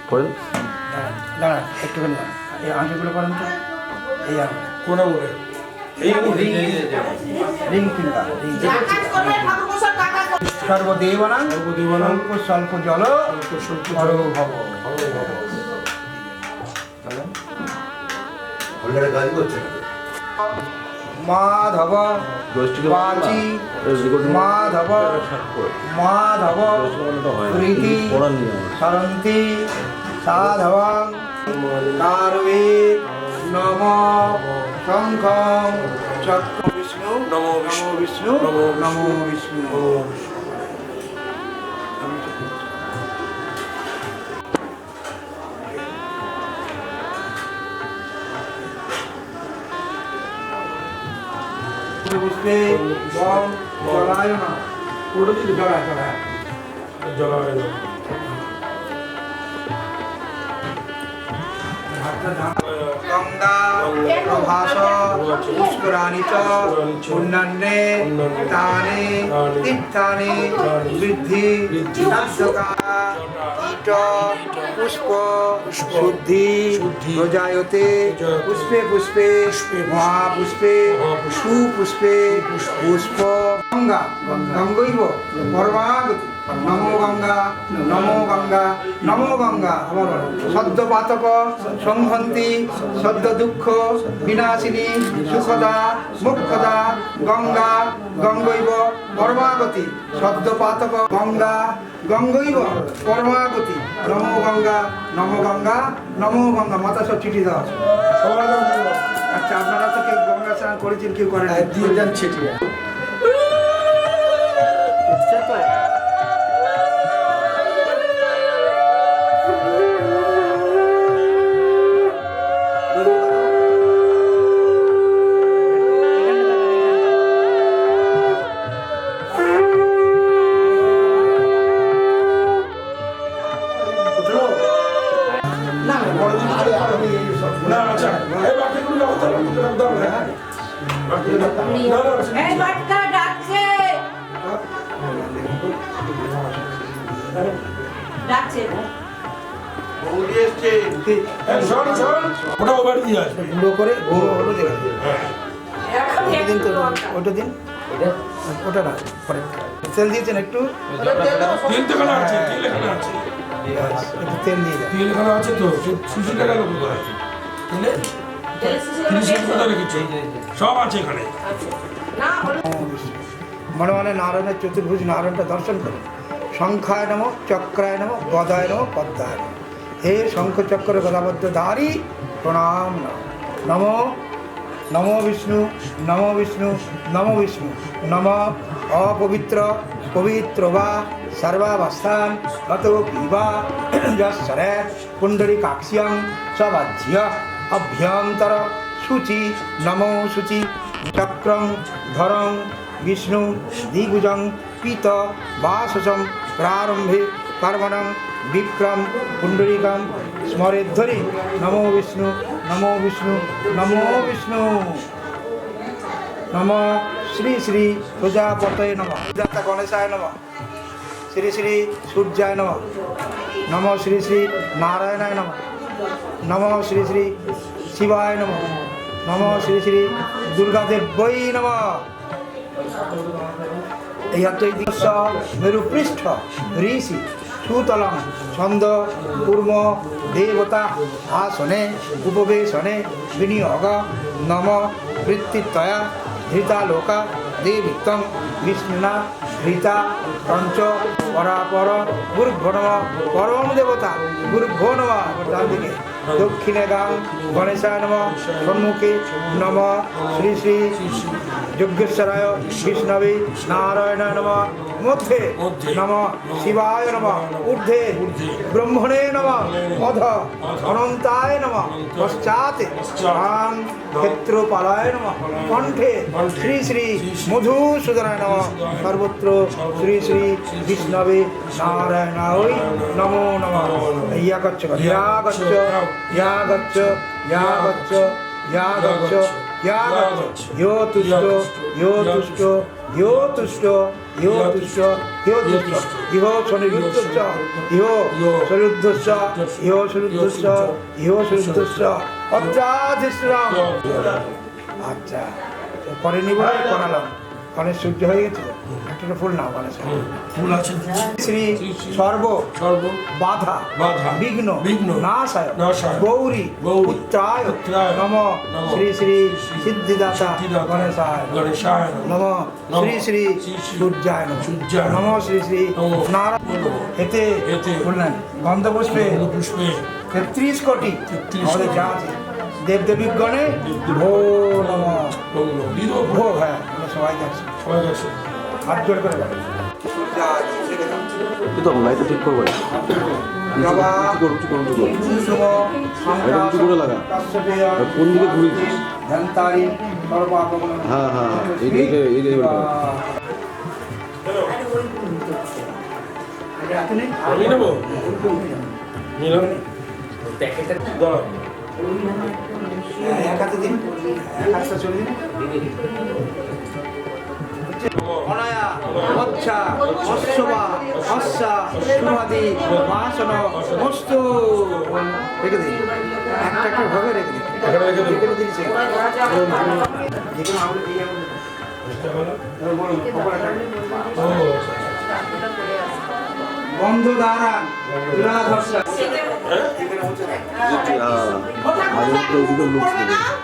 করেন দাঁড়ান একটুখানি এই আংটিগুলো করেন তো এই আংটি কোনা বলে রিং ফিঙ্গার সর্বদেবানাং স্বল্প স্বল্প জল হর ভব মাধব বাচি মাধব মাধব প্রীতি সরন্তি সাধবং কারবে নম শঙ্খং চক্র বিষ্ণু নমো বিষ্ণু নমো বিষ্ণু পুষ্পে বম জলায় না পুরো জলায় জলায় জলায় গঙ্গা প্রভাস পুষ্করাণি চ পুণ্যান্নে তানে তীর্থানি বৃদ্ধি নাদ্যকা কীট পুষ্প শুদ্ধি প্রজায়তে পুষ্পে পুষ্পে মহাপুষ্পে সুপুষ্পে পুষ্প গঙ্গা গঙ্গৈব পরমাগতি নমো গঙ্গা নমো গঙ্গা নমো গঙ্গা সদ্যপাতক সংহন্তি সদ্য দুঃখ বিনাশিনী সুখদা মুখদা গঙ্গা গঙ্গৈব পরমাগতি সদ্যপাতক গঙ্গা গঙ্গৈব পরমাগতি নমো গঙ্গা নমো গঙ্গা নমো গঙ্গা মাথা সব চিঠি দেওয়া আছে। আচ্ছা আপনারা তো কেউ গঙ্গা স্নান করেছেন কেউ করেন দিয়ে ছিটিয়ে গুঁড়ো করে গুঁড়ো হলো দেখে দিন তো ওটা দিন ওটা না তেল দিয়েছেন একটু একটু তেল দিয়ে দেন। তেল আছে তো সুশীল টাকা সব আছে এখানে। মনে মনে নারায়ণের চতুর্ভুজ নারায়ণটা দর্শন করুন। শঙ্খায় নম চক্রায় নম গদায় নম পদ্মায় নম। হে শঙ্খ চক্র গদাবদ্ধ ধারী প্রণাম নমো নমো বিষ্ণু নমো বিষ্ণু নমো বিষ্ণু নম অপবিত্র পবিত্র বা সর্বাবস্থান গত পিবা যশ্বরে কুণ্ডলী কাক্ষ্যং সবাজ্য অভ্যন্তর শুচি নমো শুচি চক্রং ধরং বিষ্ণু দিগুজং পীত বাসসং প্রারম্ভে কর্মণং বিক্রম পুণ্ডরিকম স্মরেদ্ধরি নমো বিষ্ণু নমো বিষ্ণু নমো বিষ্ণু নম শ্রী শ্রী প্রজাপতয়ে নম দাতা গণেশায় নম শ্রী শ্রী সূর্যায় নম নম শ্রী শ্রী নারায়ণায় নম নম শ্রী শ্রী শিবায় নম নম শ্রী শ্রী দুর্গাদেব্যই নম। এই দিবস মেরুপৃষ্ঠ ঋষি সুতলং ছন্দ কূর্ম দেবতা আসনে উপবেশনে বিনিয়োগ নম বৃত্তিত্বয়া ধৃতালোকা দেবিত্তং বিষ্ণুনা ধৃতা পঞ্চ পরাপর গুরুভ্যো নমঃ পরম দেবতা গুরুভ্যো নমঃ ডান দিকে দক্ষিণে গাং গণেশায় নমঃ সম্মুখে নমঃ শ্রী শ্রী যজ্ঞেশ্বরায় বিষ্ণবে নারায়ণায় নমঃ মধ্যে নমঃ শিবায় নমঃ ঊর্ধ্বে ব্রহ্মণে নমঃ অধ অনন্তায় নমঃ পশ্চাতে রাম ক্ষেত্রপালায় নমঃ কণ্ঠে শ্রী শ্রী মধুসূদনায় নমঃ সর্বত্র শ্রী শ্রী বিষ্ণবে নারায়ণায় নমো নমঃ। ইয়া গচ্ছ ইয়া গচ্ছ ইয়া গচ্ছ ইয়া গচ্ছ ইয়া গচ্ছ यागच्छ यो तुष्टो यो तुष्टो यो तुष्टो यो तुष्टो यो तुष्टो इहो शनिरुद्धश्च इहो शनिरुद्धश्च इहो शनिरुद्धश्च इहो शनिरुद्धश्च अत्राधिष्ठाम আচ্ছা পরে নিব করালাম গণেশ সূর্য হয়ে গেছে একটা ফুল নাও গণেশ ফুল আছে শ্রী সর্ব সর্ব বাধা বাধা বিঘ্ন বিঘ্ন নাশায় নাশায় গৌরী গৌরী পুত্রায় পুত্রায় নম নমঃ শ্রী শ্রী সিদ্ধিদাতা সিদ্ধিদাতা গণেশায় গণেশায় নম নমঃ শ্রী শ্রী শ্রী শ্রী সূর্যায় নম সূর্যায় নম শ্রী শ্রী নমঃ নারায়ণ এতে এতে বললেন গন্ধপুষ্পে পুষ্পে 33 কোটি 33 আমাদের যা আছে দেবদেবী গণে ভো নম ভো হ্যাঁ আমরা সবাই যাচ্ছি সবাই গেছে হাত জোর করে বলো। তো লাইটটা ঠিক করবো জবা উঁচু করো কুসুম এটা উঁচু করে লাগা। কাশ্যপেয় কোন দিকে ঘুরিয়েছিস? ধন্তারি সর্বাপগণ হ্যাঁ হ্যাঁ হ্যাঁ এই আমি নেবো নিলাম দাঁড়া এক হাতে দিন এক হাতটা চলে দিন অনায়া মচ্ছা অশ্ববা অশ্বা সুমাদি বাসন মস্তু রেখে দিন একটা একটা ভাবে রেখে দিন এখানে রেখে দেবো। যেখানে দিন যেখানে আমরা দিয়ে বলুন খবর ও বন্ধ দ্বারা তুলা ধর্ষা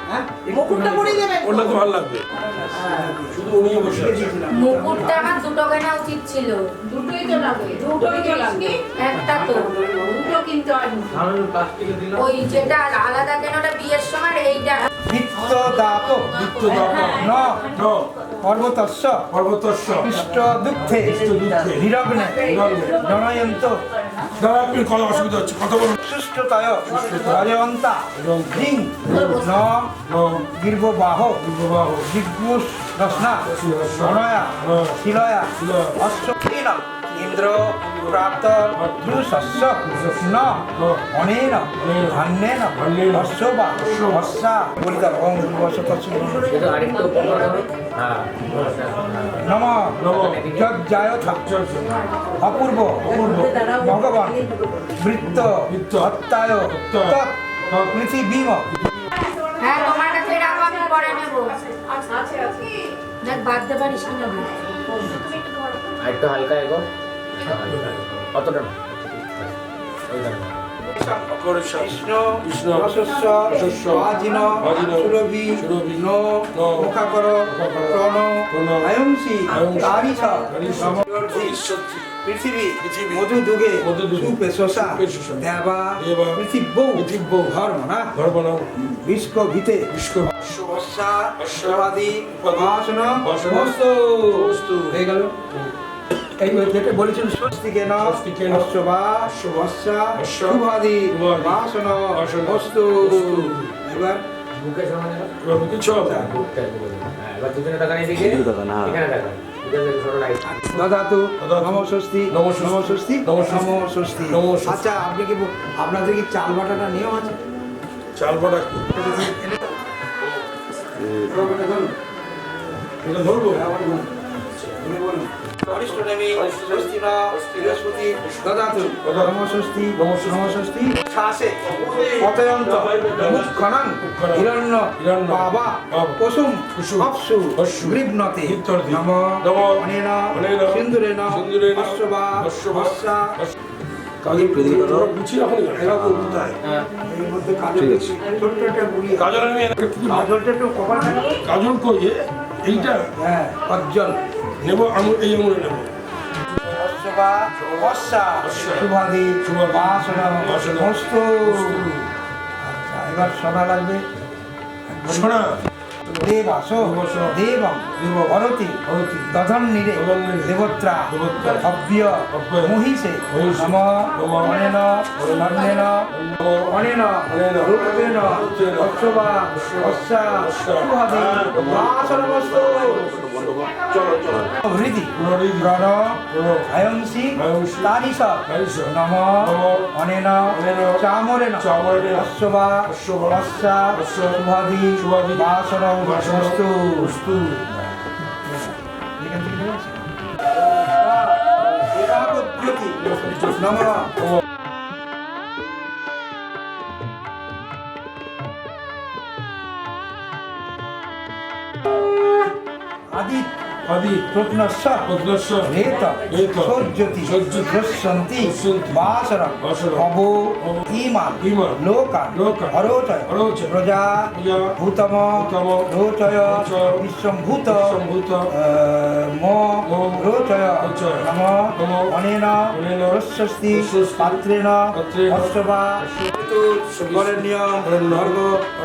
হ্যাঁ মুকুটটা পরিয়ে দেবেন ওটা তো ভালো লাগবে শুধু উনি বসে আছে মুকুটটা আমার দুটো কেনা উচিত ছিল দুটোই তো লাগবে দুটোই তো লাগবে একটা তো দুটো কিনতে হয় ওই যেটা আলাদা কেন ওটা বিয়ের সময় এইটা নিত্য দাপ নিত্য দাতা ন ন পর্বতস্য পর্বতস্য ইষ্ট দুঃখে দুঃখে নিরগ্নে নিরগ্নে জনয়ন্ত দাদা আপনি কথা অসুবিধা হচ্ছে কথা বলুন সুষ্ঠুতয় রজয়ন্তা হিং ন ন গির্ববাহ বিবাহ জিজ্ঞুষ রসনা অনয়া শিলয়া শিলয়া অশ্বক্ষীণ ইন্দ্র প্রাপ্ত দুঃশস্য ন অনেন ধান্যেন অশ্ব বা অশ্বা বলিতা ওম ভূর্ভুবস্সুঃ নম যজ্জায়থা অপূর্ব ভগবান বৃত্ত হত্যায় তৎ পৃথিবীম হ্যাঁ তোমার কাছে রাখো আমি পরে নেব আছে আছে দেখ বাঁধতে পারিস কিনা বল। আরেকটু হালকা এগো অতটা না কৃষ্ণ কৃষ্ণ রসস্য রসস্য আজিন আজিন সুরভি সুরভি নো নো মুখাকর প্রণ প্রণ আয়ংসি আয়ংসি তারিষ তারিষ নমঃ পৃথিবী পৃথিবী মধু যুগে মধু যুগে সুপে শোষা সুপে শোষা দেবা দেবা পৃথিবী পৃথিবী ধর্ম না ধর্মনা বিষ্ক ভিতে বিশ্ব বর্ষা বর্ষা, প্রবাদী প্রবাদী, বাসন বাসন, বস্তু বস্তু। হয়ে গেল এই যেটা বলেছিল স্বস্তিকে ন স্বস্তিকেন অশ্ববা অশ্ববা, বর্ষা বর্ষা, শুভাদি শুভাদি, বাসন বাসন, বস্তু বস্তু। এবার বুকে সমান এবার বুকে ছোঁয়া দাও। হ্যাঁ এবার দুজনে টাকা নিয়ে দিকে দুজনে টাকা না। এখানে টাকা দুজনে ছোট লাইট দদাতু দদাতু, নম ষষ্ঠী নম ষষ্ঠী, নম ষষ্ঠী নম ষষ্ঠী, নম ষষ্ঠী নম ষষ্ঠী। আচ্ছা আপনি কি আপনাদের কি চাল বাটাটা নিয়ম আছে চাল বাটা এটা ধরবো অরিষ্টনেমি ষষ্ঠী না বৃহস্পতি দদাতু নম ষষ্ঠী নম ষষ্ঠী, নম ষষ্ঠী শ্বাসে পতয়ন্ত মুখনং হিরণ্য হিরণ্য, বাবা বাবা, কুসুম কুসুম, অপসু অপসু, গৃহ্ণতে গৃহ্ণতে, নম নম অনেন অনেন সিন্দুরেণ সিন্দুরেণ অশ্ববা অশ্ববা, অশ্বা কাজল তোমরা গুছিয়ে রাখো নি এরকম কোথায় এর মধ্যে কাজল ছোট্ট একটা গুলি কাজল আমি একটা কি করবো? কাজলটা একটু কপাল কাজল কই এ? এইটা হ্যাঁ অজ্জল নেবো আঙুল এই আঙুলে নেবো অশ্ববা অশ্বা শুভাদি শুভাদি, বাসন বাসন, মস্তু আচ্ছা এবার সোনা লাগবে সোনা দেবাস দেবাস, দেবম দেবম, ভরতি ভরতি, দধন্নিরে দধন্নিরে, দেবত্রা দেবত্রা, অব্য অব্যয়, মহিষে মহিষে, নম নম, অনেন স্বর্ণেন অনেন অনেন, রূপেণ রূপেণ, অশ্ববা অশ্ববা, অশ্বা অশ্বা, শুভাদি বাসন বস্তু চলো চলো হৃদি হৃদি। প্রণব প্রণব। আয়ংসি আয়ংসি। তারিস তারিস। নম নম। অনেন অনেন। চামরেণ চামরেণ। অশ্ববা অশ্ববা। অস্যা অস্যা। শুভাদি শুভাদি। বাসনং বাসনং। বস্তু বস্তু। এখান থেকে নেমে আসি। একাগ্রজ্যোতি নমঃ আদিত আদি প্রত্নস্য পদ্মস্য রেত রেত সজ্জতি সজ্জতি দৃশ্যন্তি দৃশ্যন্তি বাসরং বাসরং অবো অবো ইমান ইমান লোকান লোকান অরোচয় অরোচয় প্রজা প্রজা ভূতম ভূতম রোচয় রোচয় বিশ্বম্ভূত বিশ্বম্ভূত মো মো রোচয় রোচয় নম নম অনেন অনেন প্রশস্তি প্রশস্তি পাত্রেণ পাত্রেণ অশ্ববা বরেণ্যম ভর্গ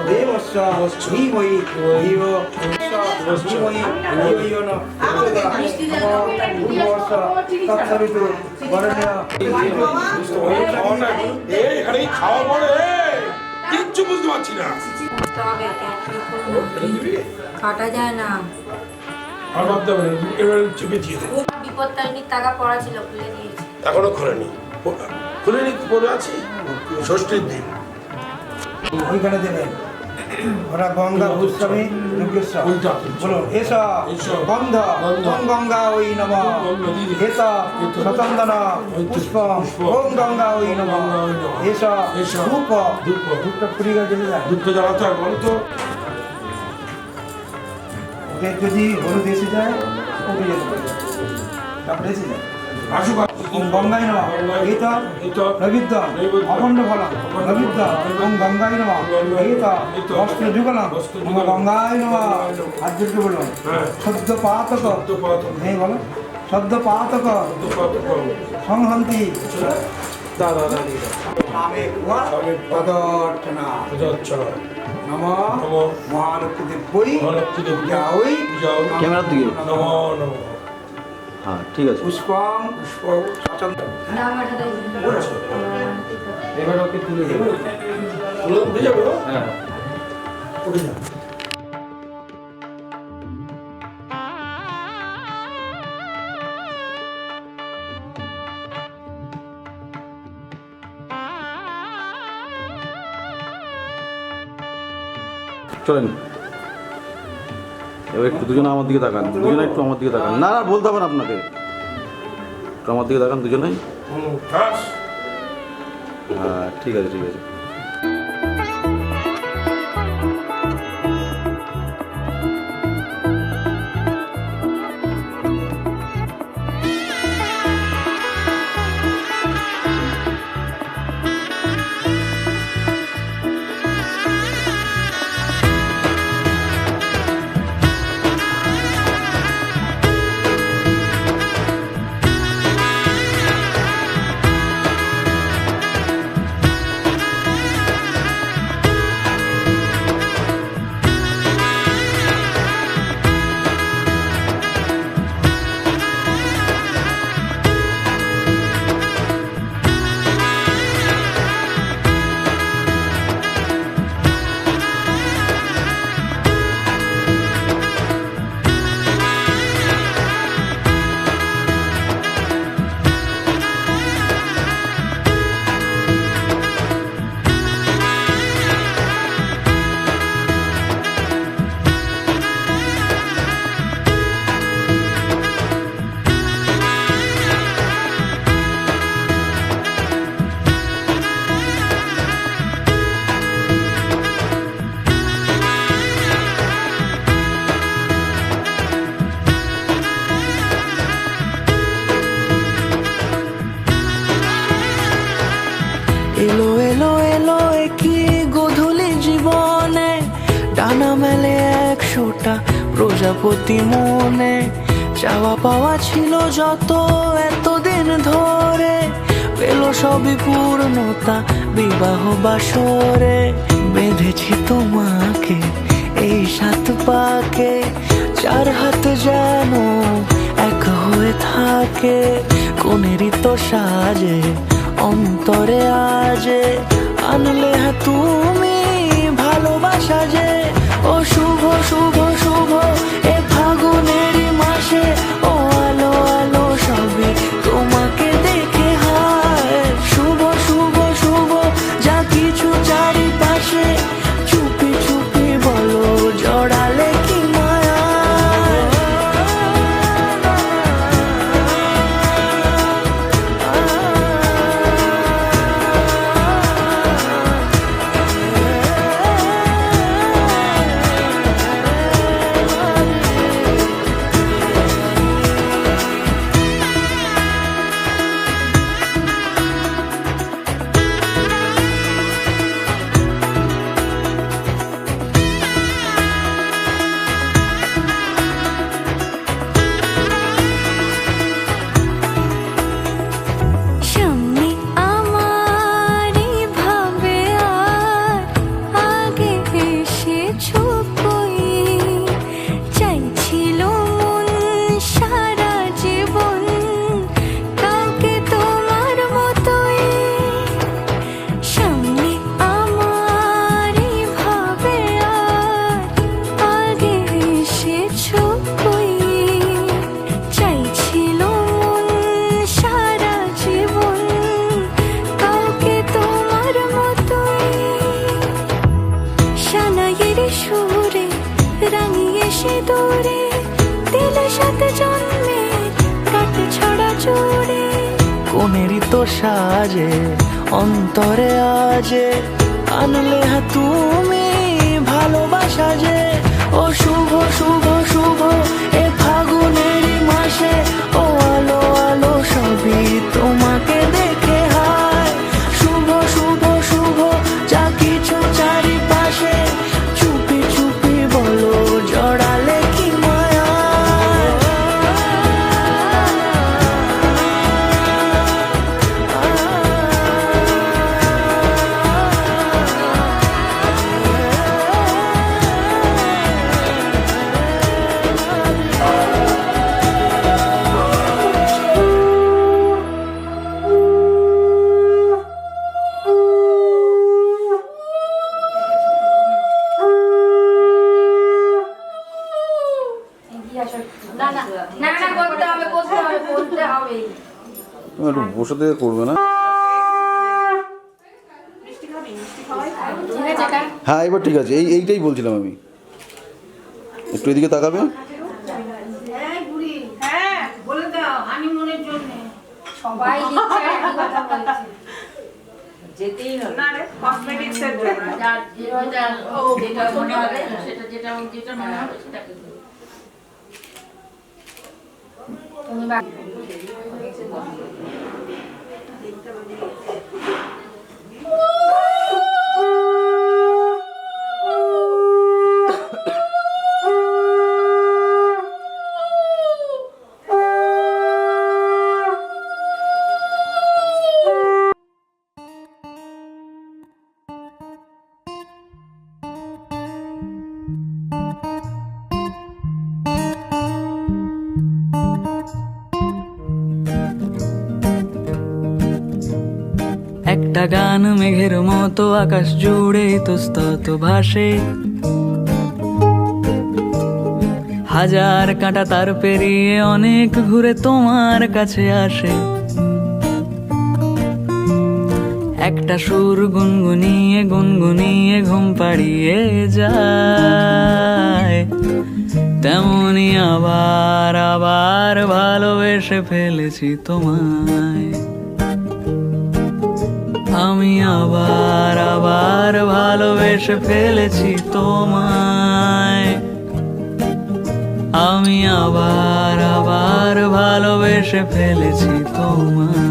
দেবস্য ধীমহি ধিয়ো ধীমহি ধিয়ো ন ভূর্ভুবস্য তৎসবিতু বরেণ্য এই এখানে খাওয়া পড়ে কিচ্ছু বুঝতে পারছি না কাটা যায় না আর ভাবতে হবে না, এবার চেপে দিয়ে দেবো বিপত্তারিণীর টাকা পড়া ছিল খুলে দিয়েছি এখনো খোলেনি খুলেনি পড়ে আছি ষষ্ঠীর দিন ওইখানে দেবেন ওরা গঙ্গা ভূস্বামী যোগেশ্বর ওইটা। বলুন এস এস। গন্ধ গন্ধ। ওম গঙ্গা ওই নম গঙ্গা দিদি। এস সচন্দন পুষ্প পুষ্প। ওম গঙ্গা ওই নম গঙ্গা ওই নমঃ। S S. ধূপ ধূপ। ধূপটা পুরি গেছে যায় দুধটা জ্বালাতে হয় বলো তো ওকে যদি হলুদ এসে যায় ওকে যেতে পারে তারপরে এসে যায় আসুক ওম গঙ্গাই নম এই তো এত নৈবেদ্য নৈবেদ্য। অখণ্ড ফলম অখণ্ড নৈবেদ্য ফলম। ওম গঙ্গাই নম গঙ্গাই এই তো এই তো। বস্ত্র যুগলম বস্ত্র ওম যুগলম। গঙ্গাই নম গঙ্গাই নমঃ। আর্যকে বলুন হ্যাঁ সদ্য পাতক সদ্যপাতক। নেই বলো সদ্য পাতক সদ্যপাতক। সংহন্তি দাদা নামে কুয়া নামে কুয়া। পদর্চনা আচ্ছা নম নম মহালক্ষ্মী দেবী মহালক্ষ্মী দেবী। পূজা ওই পূজা ওই। ক্যামেরার দিকে নমো নমঃ। হ্যাঁ ঠিক আছে পুষ্পং পুষ্প সচন্দ নামাটা এবার ওকে তুলে দেবো তুলে উঠে যাবে ও? হ্যাঁ উঠে যাবে চলেন এবার একটু দুজনে আমার দিকে তাকান দুজনে একটু আমার দিকে তাকান না না বলতে হবে না আপনাকে একটু আমার দিকে তাকান দুজনেই হাস হ্যাঁ ঠিক আছে ঠিক আছে এলো এলো এলো কি গোধূলি জীবনে ডানা মেলে 100টা প্রজাপতি মনে চাওয়া পাওয়া ছিল যত এতদিন ধরে পেল সবই পূর্ণতা বিবাহ বাসরে বেঁধেছি তোমাকে এই 7 পাকে 4 হাত যেন এক হয়ে থাকে কোনেরই তো সাজে অন্তরে আজে আনলে তুমি ভালোবাসা যে ও শুভ শুভ শুভ এ ফাগুনেরই সাজে অন্তরে আজে আনলে তুমি ভালোবাসা যে ও শুভ শুভ শুভ এ ফাগুনেরই মাসে ও আলো আলো সবই তোমাকে দেখে হায় শুভ শুভ শুভ যা কিছু চারিপাশে চুপি চুপি বলো জড়ালে কি মায়া না না না না করতে হবে বলতে হবে তুমি একটু বসে থেকে করবে না? ঠিক আছে এটা হ্যাঁ এবার ঠিক আছে, এইটাই বলছিলাম আমি। একটু এদিকে তাকাবে। হ্যাঁ বলে দাও হানিমুনের জন্য সবাই দিচ্ছে আর একই কথা বলছে যেতেই হবে না রে কসমেটিক্স এর জন্য যার যেটা যেটা মনে হবে যেটা মনে হবে সেটাকে তুমি একটা গান মেঘের মতো আকাশ জুড়ে ইতস্তত ভাসে হাজার কাঁটা তার পেরিয়ে অনেক ঘুরে তোমার কাছে আসে একটা সুর গুনগুনিয়ে গুনগুনিয়ে ঘুম পাড়িয়ে যায় তেমনি আবার আবার ভালোবেসে ফেলেছি তোমায় আমি আবার আবার ভালোবেসে ফেলেছি তোমায় আমি আবার আবার ভালোবেসে ফেলেছি তোমায়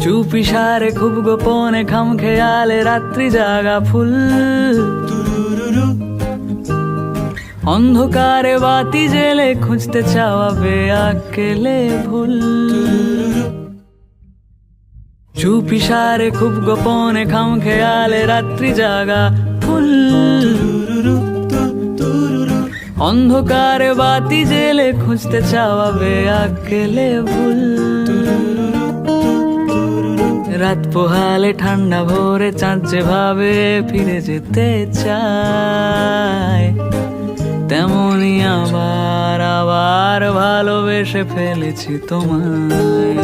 চুপি সারে খুব গোপনে খাম খেয়ালে রাত্রি জাগা ফুল অন্ধকারে বাতি জেলে খুঁজতে চাওয়া বেআকেলে ভুল চুপি সারে খুব গোপনে খাম খেয়ালে রাত্রি জাগা ফুল অন্ধকারে বাতি জেলে খুঁজতে চাওয়া বেআকেলে ভুল রাত পোহালে ঠান্ডা ভোরে চাঁদ যেভাবে ফিরে যেতে চায় তেমনি আবার আবার ভালোবেসে ফেলেছি তোমায়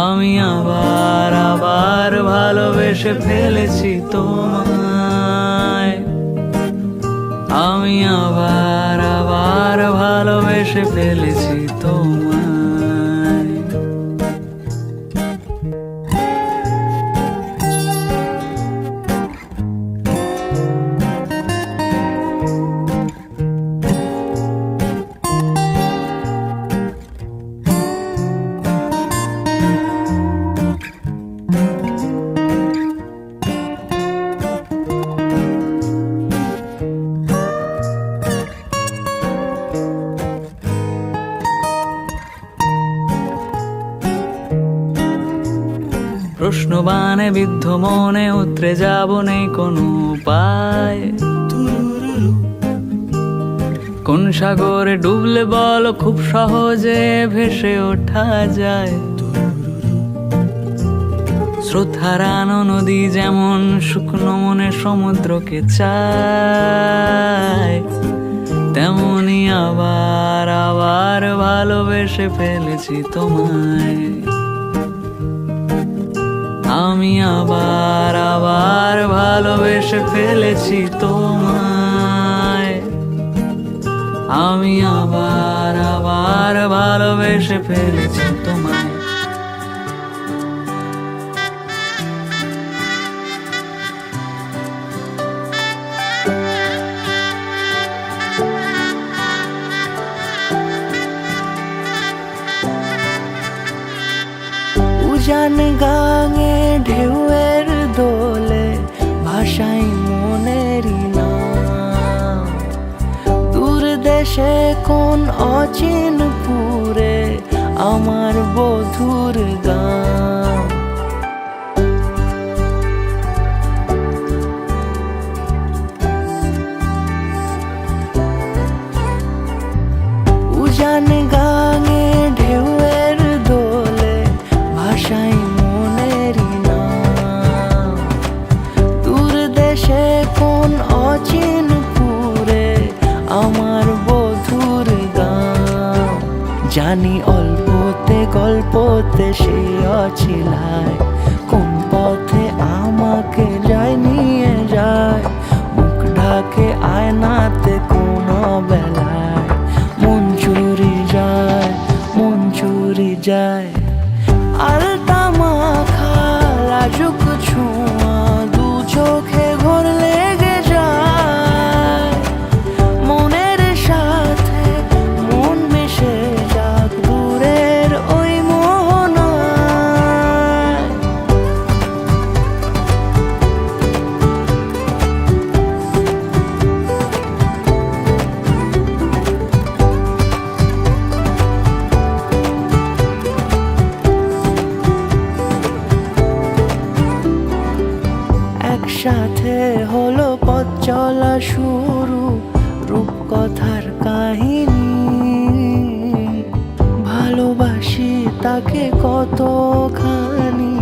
আমি আবার আবার ভালোবেসে ফেলেছি তোমায় আমি আবার আবার ভালোবেসে ফেলেছি তোমায় প্রশ্নবানে বিদ্ধ মনে উতরে যাব নেই কোনো উপায় কোন সাগরে ডুবলে বল খুব সহজে ভেসে ওঠা যায় স্রোত হারানো নদী যেমন শুকনো মনে সমুদ্রকে চায় তেমনি আবার আবার ভালোবেসে ফেলেছি তোমায়। আমি আবার আবার ভালোবেসে ফেলেছি তোমায়। আমি আবার আবার ভালোবেসে ফেলেছি তোমায়। উজান গাঙে ঢেউয়ের দোলে ভাষাই মনেরই নাম। দূর দেশে কোন অচিন পুরে আমার বধুর গান। উজান গাঙে ঢেউয়ের দোলে ভাষাই মনেরই নাম। দূর দেশে কোন অচিন পুরে আমার বধুর গান। জানি অল্পতে গল্পতে সে অছিলায়, কোন পথে আমাকে যায় নিয়ে যায়। মুখ ঢাকে আয়নাতে কোন বেলায় মন চুরি যায়, মন চুরি যায়। আলতা মাখা লাজুক ছোঁয়া দু চোখে ঘোর লেগে যায়। মনের সাথে মন মিশে যাক দূরের ওই মোহনায়। একসাথে হলো পথ চলা শুরু, রূপকথার কাহিনী। ভালোবাসি তাকে কতখানি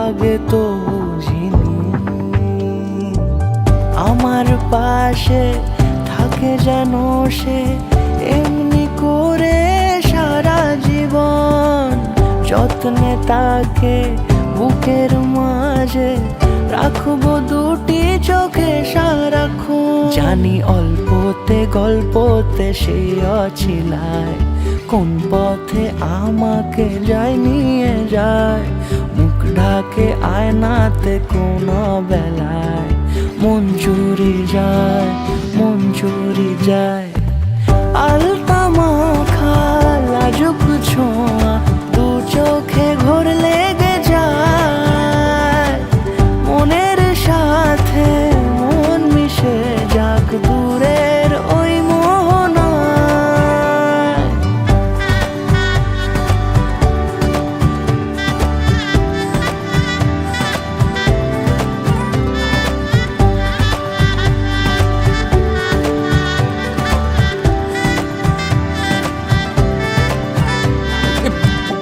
আগে তো বুঝিনি। আমার পাশে থাকে যেন সে এমনি করে সারা জীবন। যত্নে তাকে বুকের মাঝে রাখবো দুটি চোখে সারাক্ষণ। জানি অল্পতে গল্পতে সে অছিলায়, কোন পথে আমাকে যায় নিয়ে যায়। মুখ ঢাকে আয়নাতে কোন বেলায় মন চুরি যায়, মন চুরি যায়। আলতা মাখা লাজুক ছোঁয়া দু চোখে ঘোর লেগে যায়। মনের সাথে মন মিশে যাক দূরের ওই মোহনায়।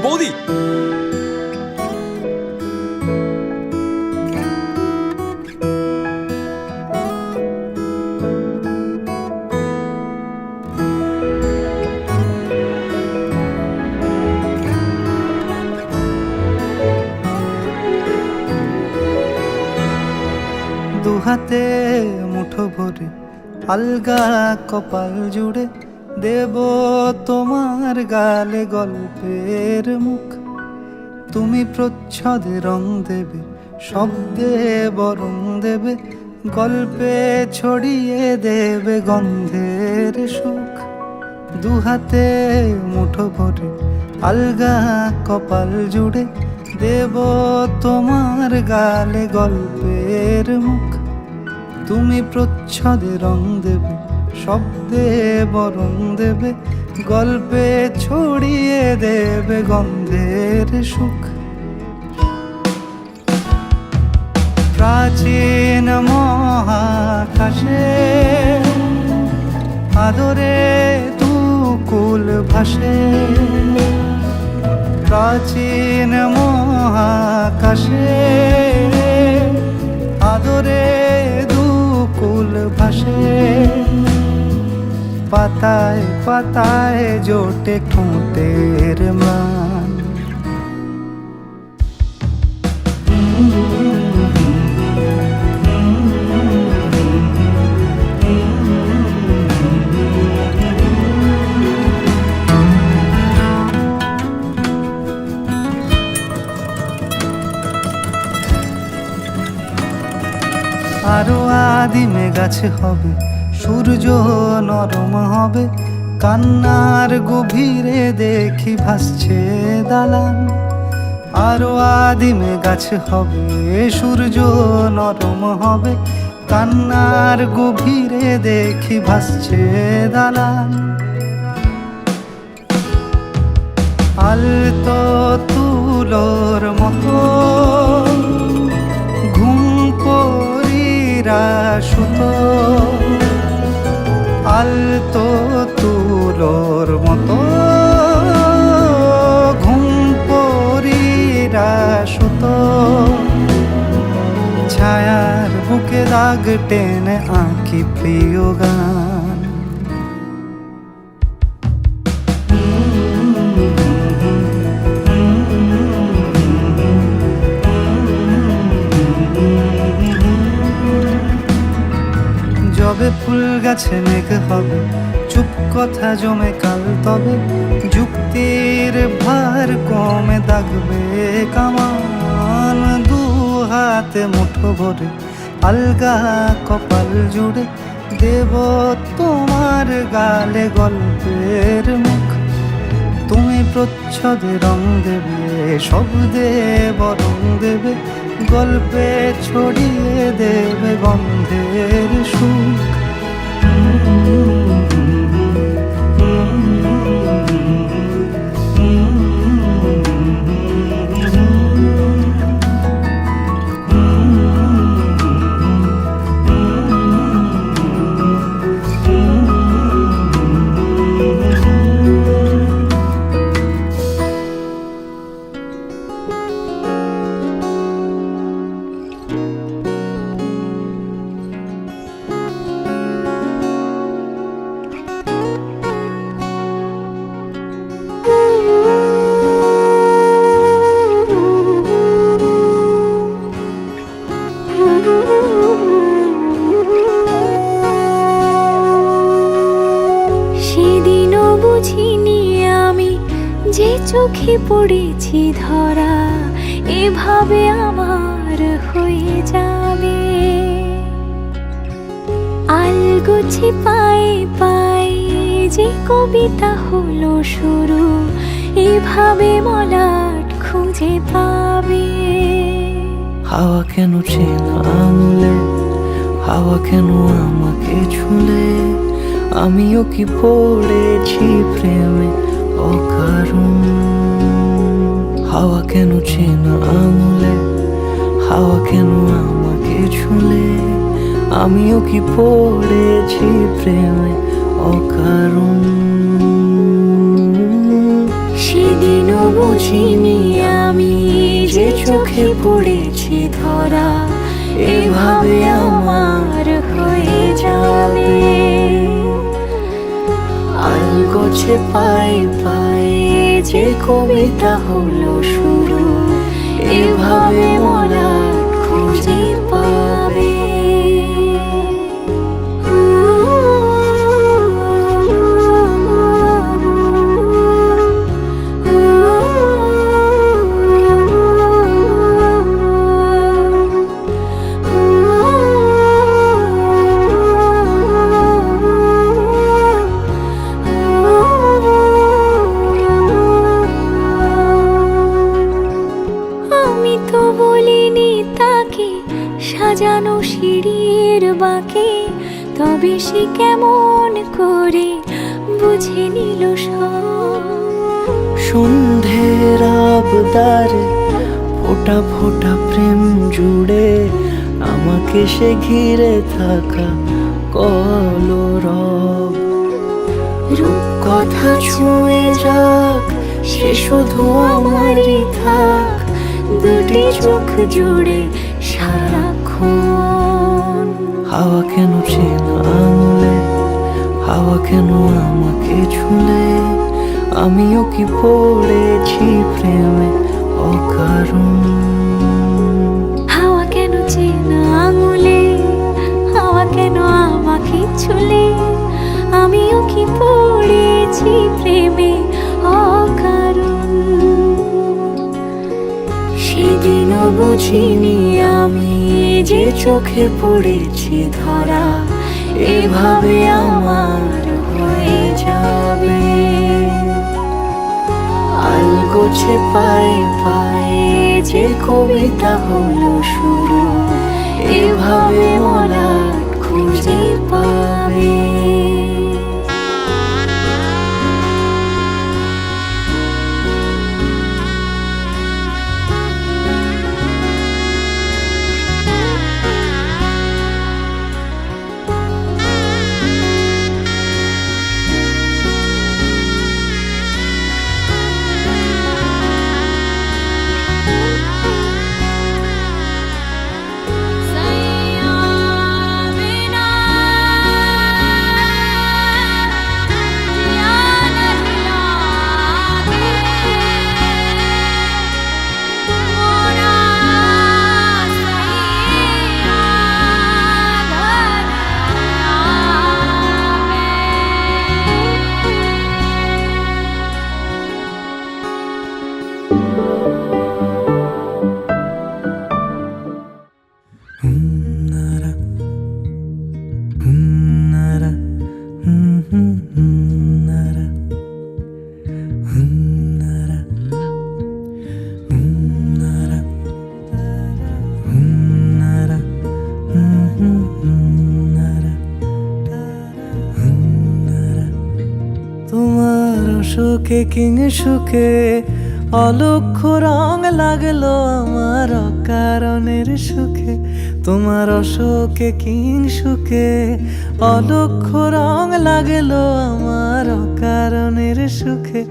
বৌদি, দুহাতে মুঠো ভরে আলগা কপাল জুড়ে দেব তোমার গালে গল্পের মুখ। তুমি প্রচ্ছদে রং দেবে, শব্দে বরং দেবে, গল্পে ছড়িয়ে দেবে গন্ধের সুখ। দুহাতে মুঠো ভরে আলগা কপাল জুড়ে দেব তোমার গালে গল্পের মুখ। তুমি প্রচ্ছদে রং দেবে, শব্দে বরং দেবে, গল্পে ছড়িয়ে দেবে গন্ধের সুখ। প্রাচীন মহাকাশে আদরে তুকুল ভাসে। প্রাচীন মহাকাশে আদরে দুকুল ভাসে। পাতায় পাতায় জোটে ঠোঁটের ম্লান। আরো আদিমে গাছে হবে, সূর্য নরম হবে, কান্নার গভীরে দেখি ভাসছে দালান। আরো আদিমে গাছে হবে, সূর্য নরম হবে, কান্নার গভীরে দেখি ভাসছে দালান। আলতো তুলোর মতো ঘুম পরীরা সুতো, আলতো তুলোর মতো ঘুম পরীরা সুতো, ছায়ার বুকে দাগ টেনে আঁকি প্রিয় গান। যবে ফুল গাছে মেঘ হবে, চুপ কথা জমে কাল তবে, যুক্তির ভার কমে দাগবে কামান। দু হাতে মুঠো ভরে আলগা কপাল জুড়ে দেব তোমার গালে গল্পের মুখ। তুমি প্রচ্ছদে রং দেবে, শব্দে বরং দেবে, গল্পে ছড়িয়ে দেবে গন্ধের সুখ। সেদিনও বুঝিনি আমি যে চোখে পড়েছি ধরা, এভাবে আমার হয়ে যাবে। আলগোছে পায়ে পায়ে যে কবিতা হলো শুরু, এভাবে মলাট খুঁজে পাবে। হাওয়া কেন চেনা আঙুলে, হাওয়া কেন আমাকে ছুলে, আমিও কি পড়েছি প্রেমে অকারণ। হাওয়া কেন চেনা আঙুলে, হাওয়া কেন আমাকে ছুলে, আমিও কি পড়েছি প্রেমে অকারণ। সেদিনও বুঝিনি আমি যে চোখে পড়েছি ধরা, এভাবে আমার হয়ে যাবে। আলগোছে পায়ে পায়ে যে কবিতা হলো শুরু, এভাবে মলাট খুঁজে পাবে। সাজানো সিঁড়ির বাঁকে, তবে সে কেমন করে বুঝে নিল সব। সন্ধ্যের আবদারে ফোটা ফোটা প্রেম জুড়ে, আমাকে সে ঘিরে থাকা কলরব। রূপকথা ছুঁয়ে যাক, সে শুধু আমারই থাক, দুটি চোখ জুড়ে সারাক্ষণ। হাওয়া কেন চেনা আঙুলে, হাওয়া কেন আমাকে ছুলে, আমিও কি পড়েছি প্রেমে অকারণ। হাওয়া কেন চেনা আঙুলে, হাওয়া কেন আমাকে ছুলে, আমিও কি পড়েছি প্রেমে অকারণ। সেদিনও বুঝিনি আমি যে চোখে পড়েছি ধরা, এভাবে আমার হয়ে যাবে। আলগোছে পায়ে পায়ে যে কবিতা হলো শুরু, এভাবে মলাট খুঁজে পাবে। তোমার সুখে কিং সুখে অলক্ষ্য রং লাগলো আমার অকারণের সুখে। তোমার অশোকে কিং সুখে অলক্ষ্য রং লাগলো আমার অকারণের সুখে।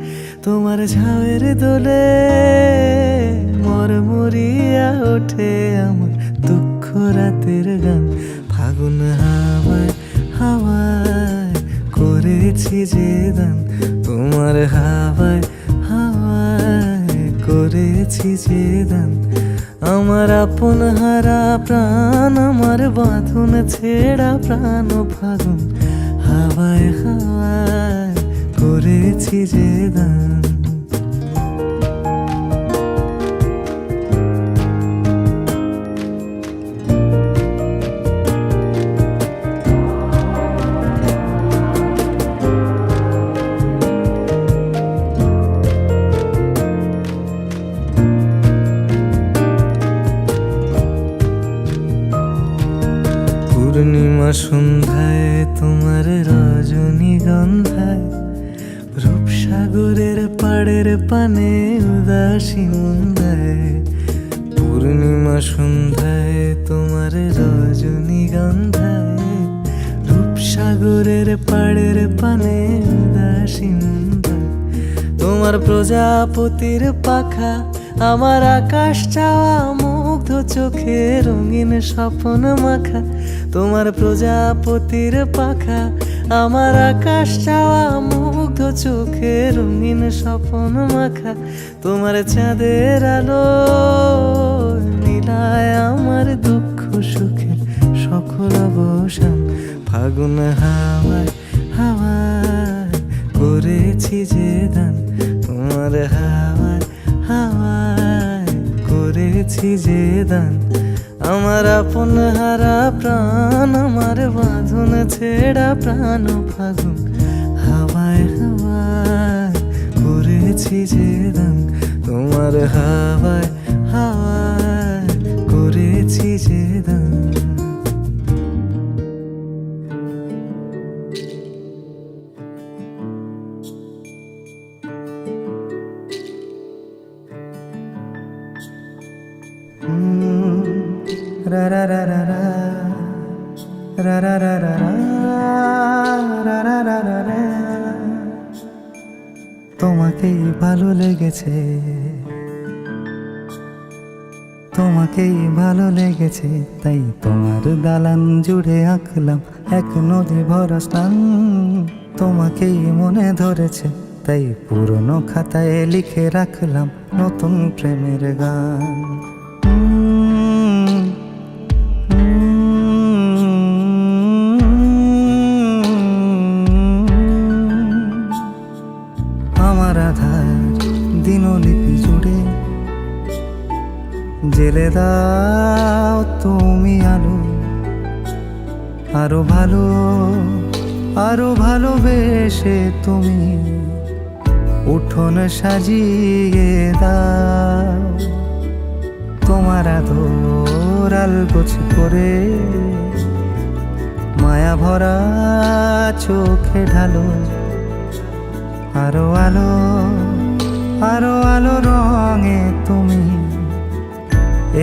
তোমার ঝাউয়ের দোলে মরমরিয়া ওঠে আমার দুঃখ রাতের গান। ফাগুন হাওয়ায় হাওয়ায় করেছি যে দান, তোমার হাওয়ায় হাওয়ায় করেছি যে দান। আমার আপন হারা প্রাণ, আমার বাঁধন ছেঁড়া প্রাণ ফাগুন হাওয়ায় হাওয়ায় করেছি যে দান। পূর্ণিমা সন্ধ্যায় তোমার রজনীগন্ধায়, রূপসাগরের পাড়ের পানে উদাসী মন্দায়। পূর্ণিমা সন্ধ্যায় তোমার রজনীগন্ধায়, রূপসাগরের পাড়ের পানে উদাসী মন্দায়। তোমার প্রজাপতির পাখা আমার আকাশ চাওয়া মুগ্ধ চোখে রঙিন স্বপ্ন মাখা। তোমার প্রজাপতির পাখা আমার আকাশ চাওয়া মুগ্ধ চোখে রঙিন স্বপ্ন মাখা। তোমার চাঁদের আলো নীলায় আমার দুঃখ সুখের সকল অবসান। ফাগুন হাওয়ায় হাওয়ায় করেছি যে দান, তোমার হাওয়ায় হাওয়ায় করেছি যে দান। আমার আপন হারা প্রাণ, আমার বাঁধন ছেঁড়া প্রাণ ফাগুন হাওয়ায় হাওয়ায় করেছি যে দান। তোমার হাওয়ায় হাওয়ায় করেছি যে দান। রা রা রা রা রা রা রা রা রা রা রা রা রা রা। তোমাকেই ভালো লেগেছে, তোমাকেই ভালো লেগেছে, তাই তোমার দালান জুড়ে আঁকলাম এক নদী ভরা স্নান, তোমাকেই মনে ধরেছে তাই পুরনো খাতায় লিখে রাখলাম নতুন প্রেমের গান। আমার আধার দিনলিপি জুড়ে জেলে দাও তুমি আলো, আরো ভালো আরো ভালোবেসে তুমি উঠোন সাজিয়ে দাও। তোমার আদর আলগোছ করে মায়া ভরা চোখে ঢালো, আরো আলো আরো আলো রঙে তুমি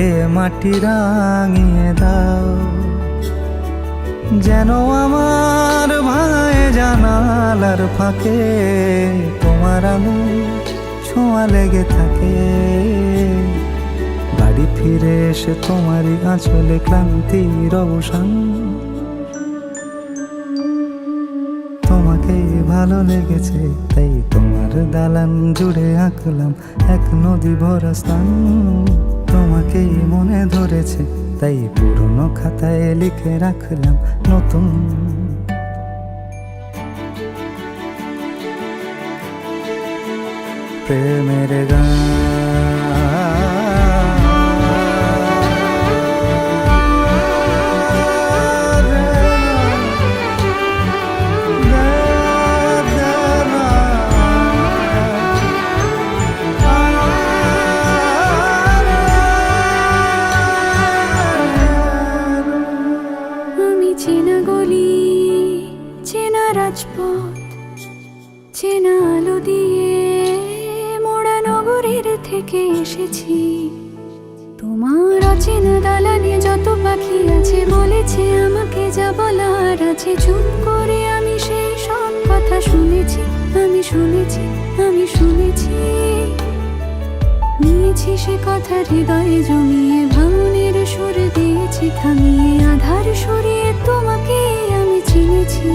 এ মাটি রাঙিয়ে দাও। যেন আমার ভাই জানালার ফাঁকে তোমার আলো ছোঁয়া লেগে থাকে। বাড়ি ফিরে এসে তোমারই আঁচলে ক্লান্তির অবসান। তোমাকে ভালো লেগেছে তাই তোমার দালান জুড়ে আঁকলাম এক নদী ভরা স্থান। তোমাকেই মনে ধরেছে তাই পুরনো খাতায় লিখে রাখলাম নতুন প্রেমের গান। চেনা গলি, চেনা রাজপথ, চেনা আলো দিয়ে মোড়া নগরের থেকে এসেছি। তোমার অচেনা দালানে যত পাখি আছে বলেছে আমাকে যা বলার আছে। চুপ করে আমি সেই সব কথা শুনেছি, আমি শুনেছি, আমি শুনেছি। নিয়েছি সে কথা হৃদয়ে জমিয়ে, ভাঙনের সুর দিয়েছি থামিয়ে। আধার সরিয়ে তোমাকে আমি চিনেছি,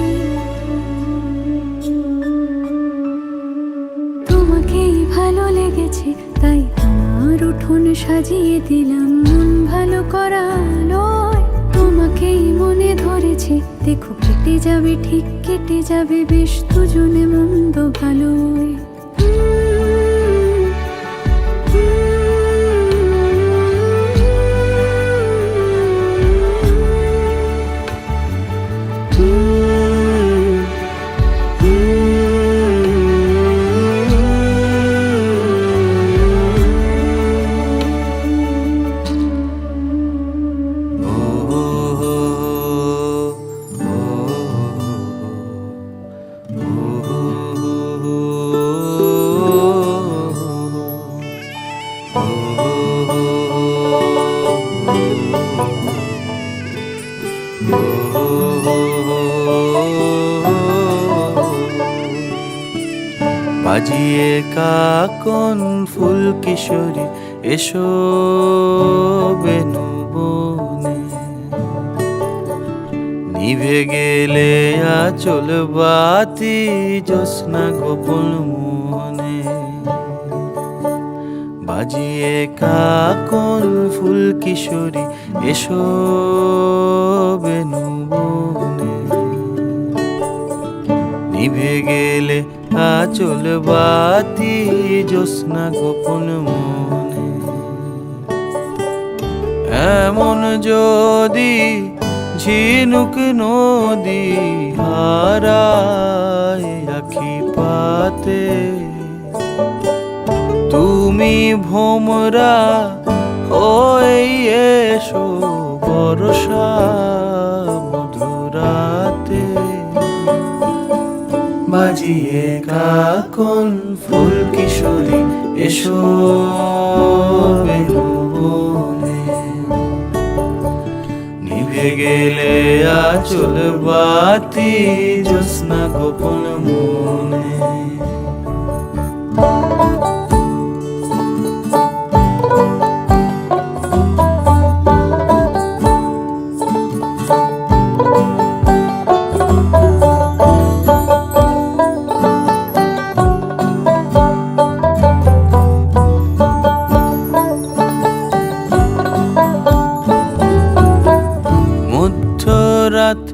তোমাকেই ভালো লেগেছে তাই তোমার উঠোন সাজিয়ে দিলাম মন ভালো করা আলোয়। তোমাকেই মনে ধরেছে দেখো কেটে যাবে, ঠিক কেটে যাবে বেশ দুজনে মন্দ ভালোয়। বাজিয়ে কাকন ফুল কিশোরী এসো বেনু বনে। নিভে গেলে আচল বাতি জ্যোৎস্না গোপন মনে। বাজিয়ে কাকন ফুল কিশোরী এসো বেনু বনে। নিভে গেলে আচল বাতি জ্যোৎস্না গোপন মনে। এমন যদি ঝিনুক নদী হারায় আখি পাতে, তুমি ভোমরা হয়ে এসো বর্ষা মধুরাতে। বাজিয়ে কাকন ফুল কিশোরী এসো বেনু বনে। নিভে গেলে আচল বাতি জ্যোৎস্না গোপন মনে। রাত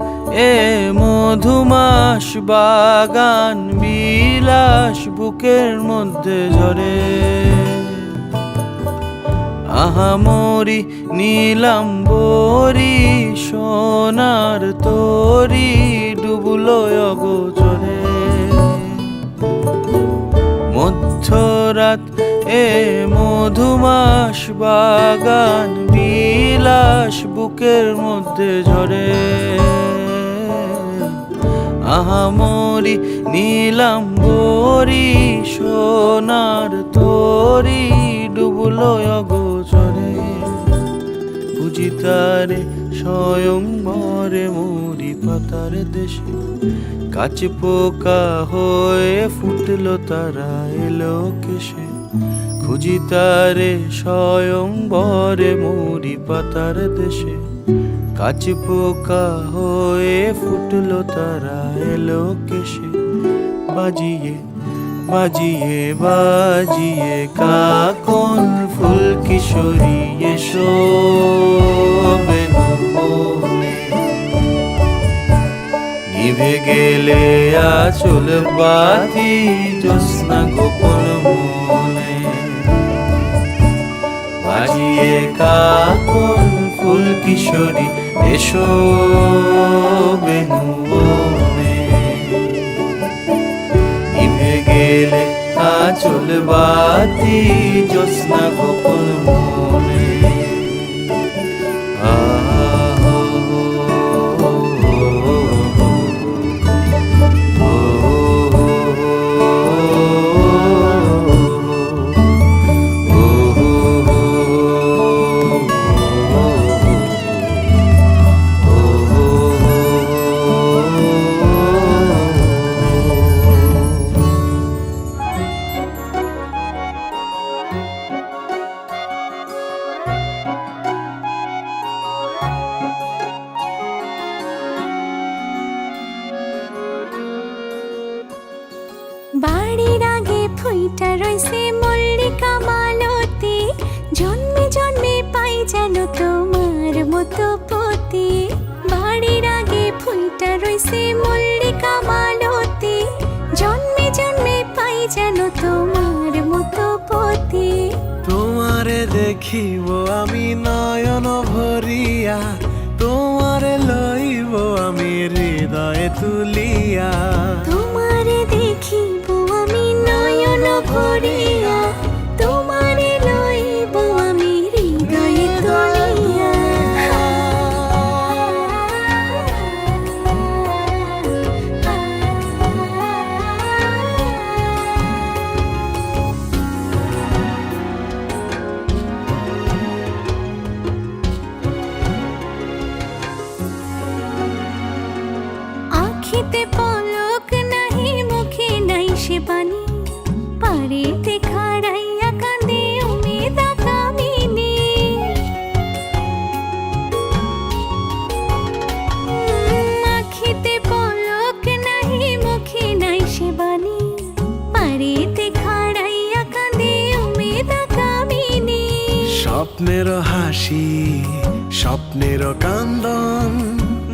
এ মধুমাস বাগান বিলাস বুকের মধ্যে ঝরে আহামরি নীলাম্বরি সোনার তরি ডুবলো অগোচরে মধ্যরাত এ মধুমাস বাগান বিলাস বুকের মধ্যে ঝরে আহামরি নীলাম্বরি সোনার তরি ডুবলো অগোচরে বুঝি তারে স্বয়ংবরে মরি পাতার দেশে কাচ পোকা হয়ে ফুটলো তারা এলো কেশে খুঁজি তারে স্বয়ংবরে মরি পাতার দেশে কাচ পোকা হয়ে ফুটলো তারা এলো কেশে বাজিয়ে বাজিয়ে বাজিয়ে কাকন ফুল কিশোরী এসো বেনু বনে নিভে গেলে আচল বাতি জ্যোৎস্না গোপন মনে বাজিয়ে কাকন ফুল কিশোরী এসো বেনু বনে নিভে গেলে আচল বাতি জ্যোৎস্না গোপন মনে বাড়ির আগে ফুইটা রইছে মল্লিকা মালতী জন্মে জন্মে পাই যেন তোমার মতো পতি বাড়ির আগে ফুইটা রইছে মল্লিকা মালতী জন্মে জন্মে পাই যেন তোমার মতো পতি তোমারে দেখিব আমি নয়ন ভরিয়া তোমারে লইব আমি হৃদয়ে তুলিয়া তোমারে দেখিব আমি নয়ন ভরিয়া তোমারে লইব আমি হৃদয়ে তুলিয়া আখিতে পলক নাহি মুখে নাই সে বাণী পারেতে খাড়াইয়া কাঁদে উমেদা কামিনী আখিতে পলক নাহি মুখে নাই সে বাণী পারেতে খাড়াইয়া কাঁদে উমেদা কামিনী স্বপ্নের হাসি স্বপ্নের কান্দন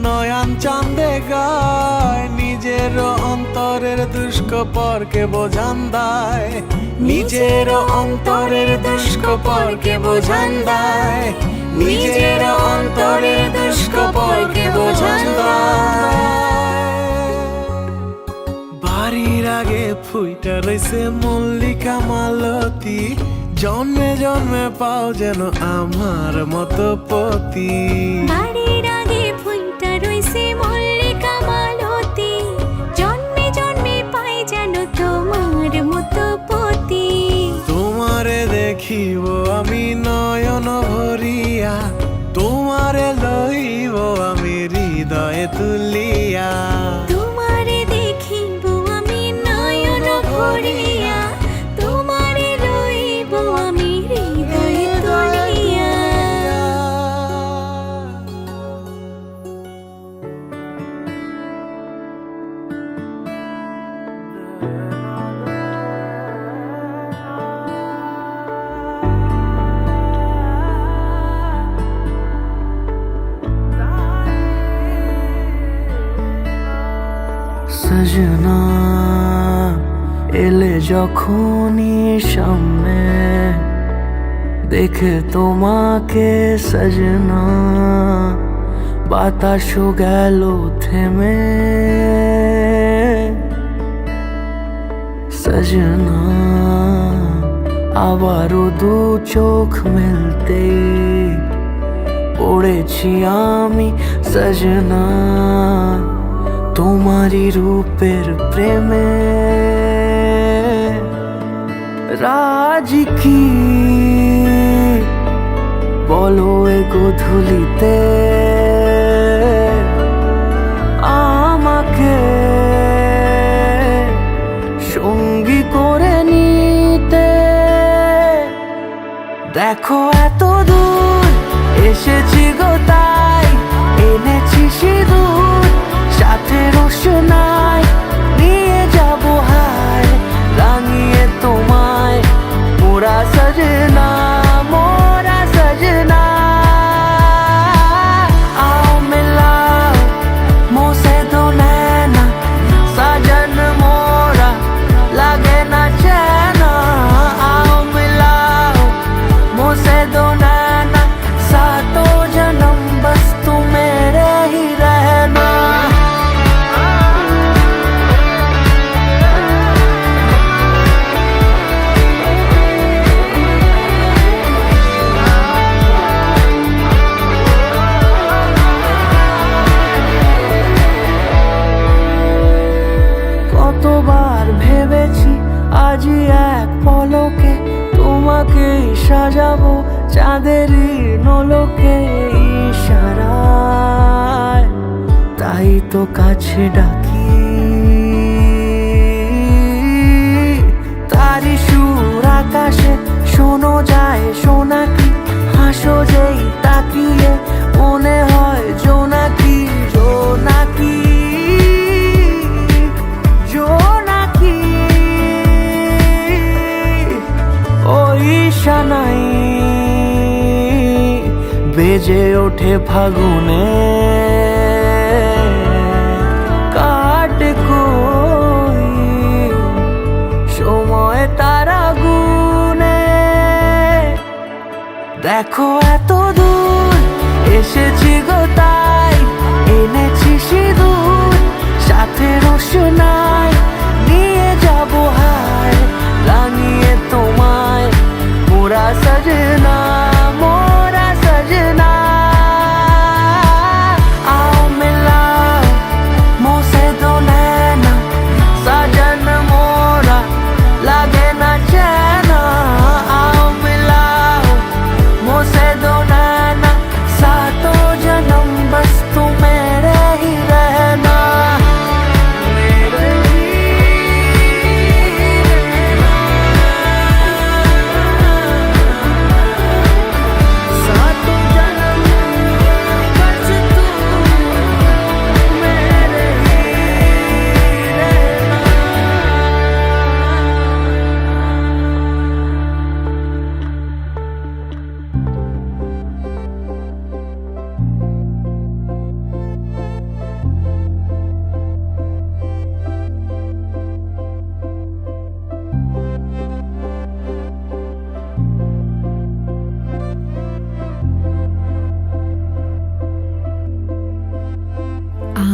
নয়ন চাঁদে গায় নিজের অন্তরের দুষ্কপরকে বোঝান দেয় নিজের অন্তরের দুষ্কপরকে বোঝান দেয় নিজের অন্তরের দুষ্কপরকে বোঝান দেয় বাড়ির আগে ফুইটা রইছে মল্লিকা মালতী জন্মে জন্মে পাও যেন আমার মতো পতি বাড়ির আগে ফুইটা রইছে মল্লিকা মালতী জন্মে জন্মে পাই যেন তোমার মতো পতি তোমারে দেখিব আমি নয়ন ভরিয়া তোমারে লইব আমি হৃদয়ে তুলিয়া তোমারে দেখিব আমি নয়ন ভরিয়া তোমারে লইব আমি হৃদয়ে তুলিয়া সজনা এলে যখনই সামনে দেখে তোমাকে সজনা বাতাসও গেল থেমে সজনা আবারও দু চোখ মেলতে পড়েছি আমি সজনা তোমারই রূপের প্রেমে রাজ কি বলো এ গোধূলিতে আমাকে সঙ্গী করে নিতে দেখো এত দূর এসেছি গো তাই এনেছি সিঁদুর সাথে রোশনাই নিয়ে যাব হায় রাঙিয়ে তোমায় মোরা সজনা মোরা সজনা आओ मिलाओ मुझसे दो नैना साजन मोरा लगे ना चैना आओ मिलाओ मुझसे दो नैना सातों जन्म बस तू मेरे ही रहना কতবার ভেবেছি আজই এক পলকে তোমাকেই সাজাবো চাঁদেরই নলকে ইশারায় তাই তো কাছে ডাকি তারি সুর আকাশে শোনো যায় সোনাকি হাসো যেই তাকিয়ে মনে হয় জোনাকি জোনাকি জোনাকি ওই শানাই বেজে ওঠে ফাগুনে কাট কই সময় তারা গুনে দেখো এত দূর এসেছি গো তাই এনেছি সিঁদুর সাথে রোশনাই নিয়ে যাব হায় রাঙিয়ে তোমায় মোরা সজনা মোরা সজনা आओ मिलाओ मुझसे दो नैना साजन मोरा लगे ना चैना आओ मिलाओ मुझसे दो नैना सातों जन्म बस तू मेरे ही रहना मेरे ही सातों जन्म बस तू मेरे ही रहना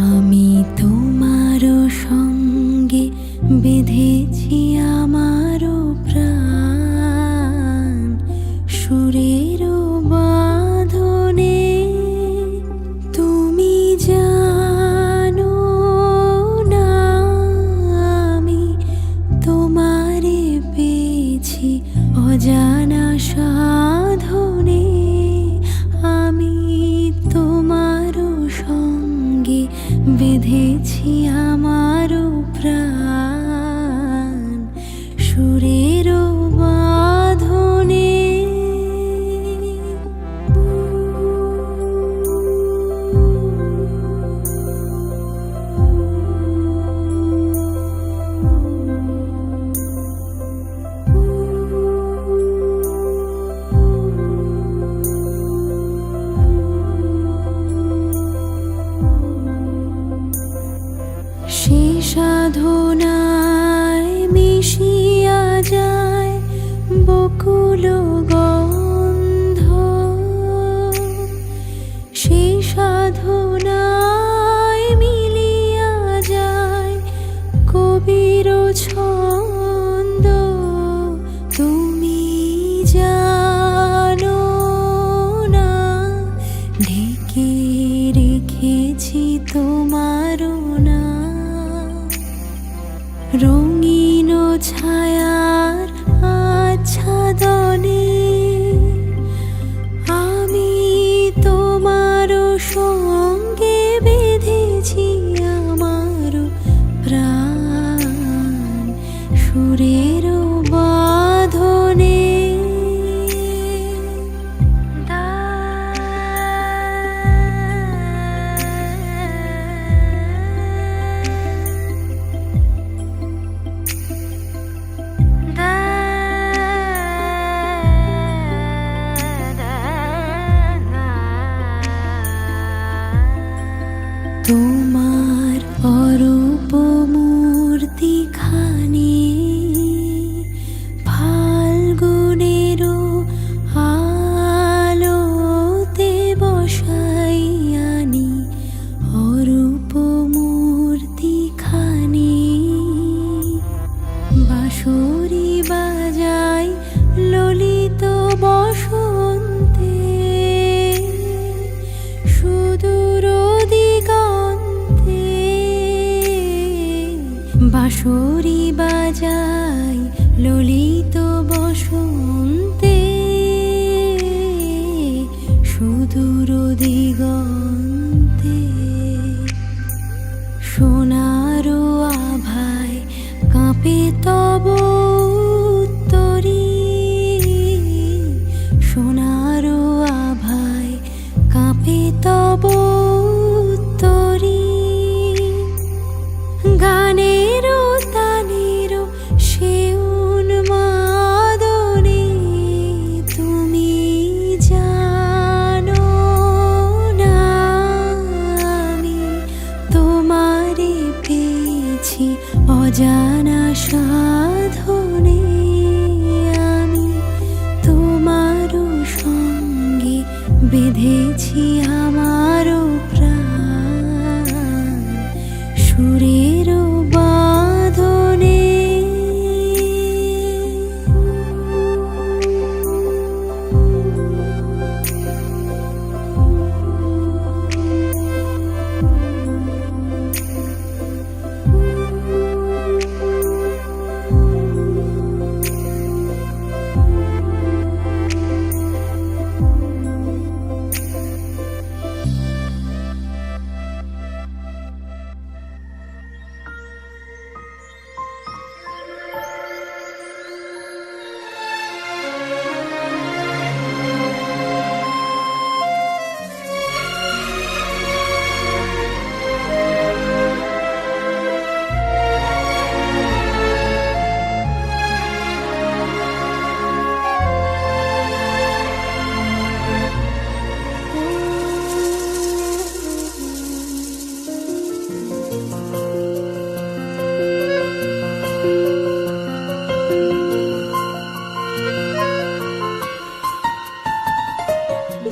আমি তোমারও সঙ্গে বেঁধেছি আমারও প্রাণ সুরেরও বাঁধনে তুমি জানো না আমি তোমারে পেয়েছি অজানা সাধনে আমি তোমারও সঙ্গে বেঁধেছি আমারও প্রাণ সুরেরও বাঁধনে পাবে তব উত্তরি গানের তানের সে উন্মাদনে তুমি জানো না আমি তোমারে পেয়েছি অজানা সাধনে আমি তোমারও সঙ্গে বেঁধেছি আমারও প্রাণ সুরেরও বাঁধনে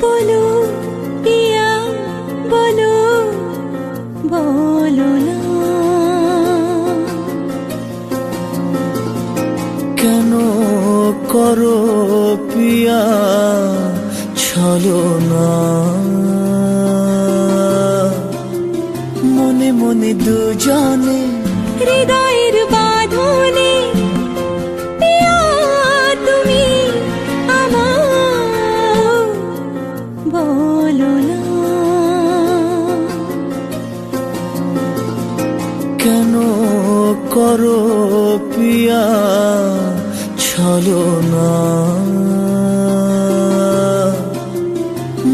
বলো পিয়া বলো বলো না কেন করো পিয়া ছলনা মনে মনে দুজনে হৃদয়ের বাঁধনে পিয়া তুমি আমার বলো না কেন করো পিয়া ছলনা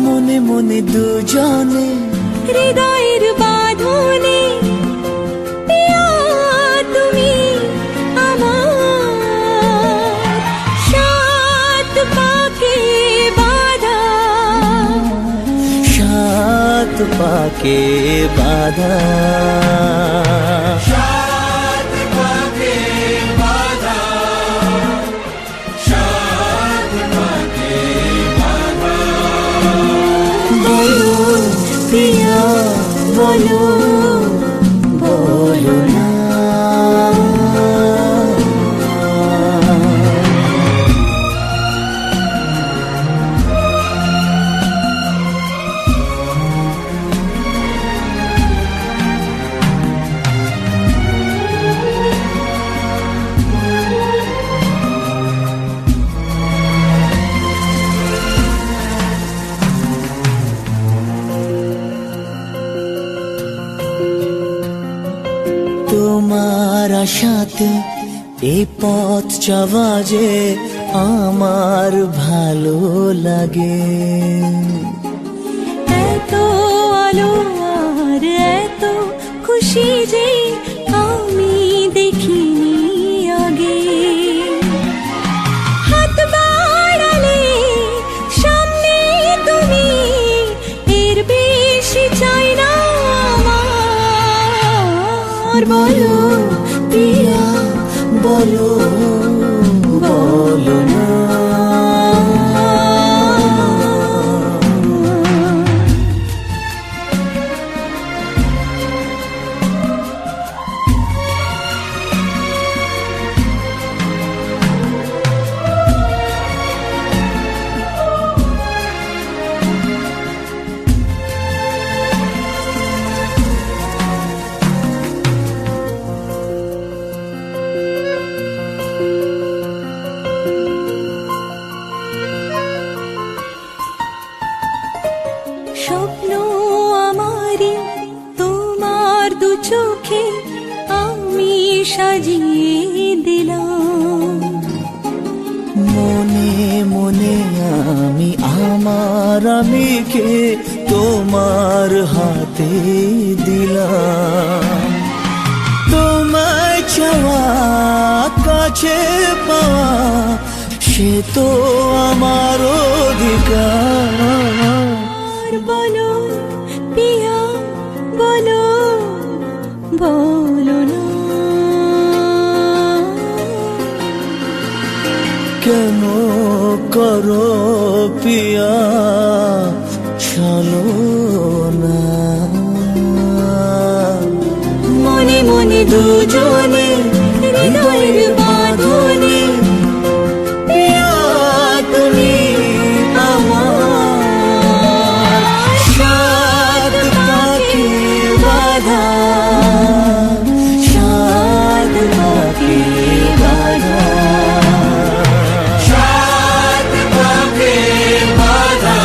মনে মনে দুজনে হৃদয়ের বাঁধনে পিয়া তুমি আমার সাত পাকে বাঁধা সাত পাকে বাধা বলো পিয়া বলো বলো না তোমার আশাতে এই পথ চলা যে আমার ভালো লাগে এত আলো আর এত খুশি যে আমি দেখিনি আগে হাত বাড়ালে সামনে তুমি এর বেশি চাই না আমার বলো পিয়া বলো বলো না স্বপ্ন আমারি তোমার দু চোখে আমি সাজিয়ে দিলাম মনে মনে আমি আমার আর আমি কে তোমার হাতে দিলাম। তোমায় চাওয়া কাছে পাওয়া সে তো আমার অধিকার। বলো পিয়া বলো বলো না কেন করো পিয়া চলো না। মনে মনে দুজনে হৃদয়ের বাঁধনে পিয়া তুমি আমার সাত পাখি বাঁধা, সাত পাখি বাঁধা, সাত পাখি বাঁধা,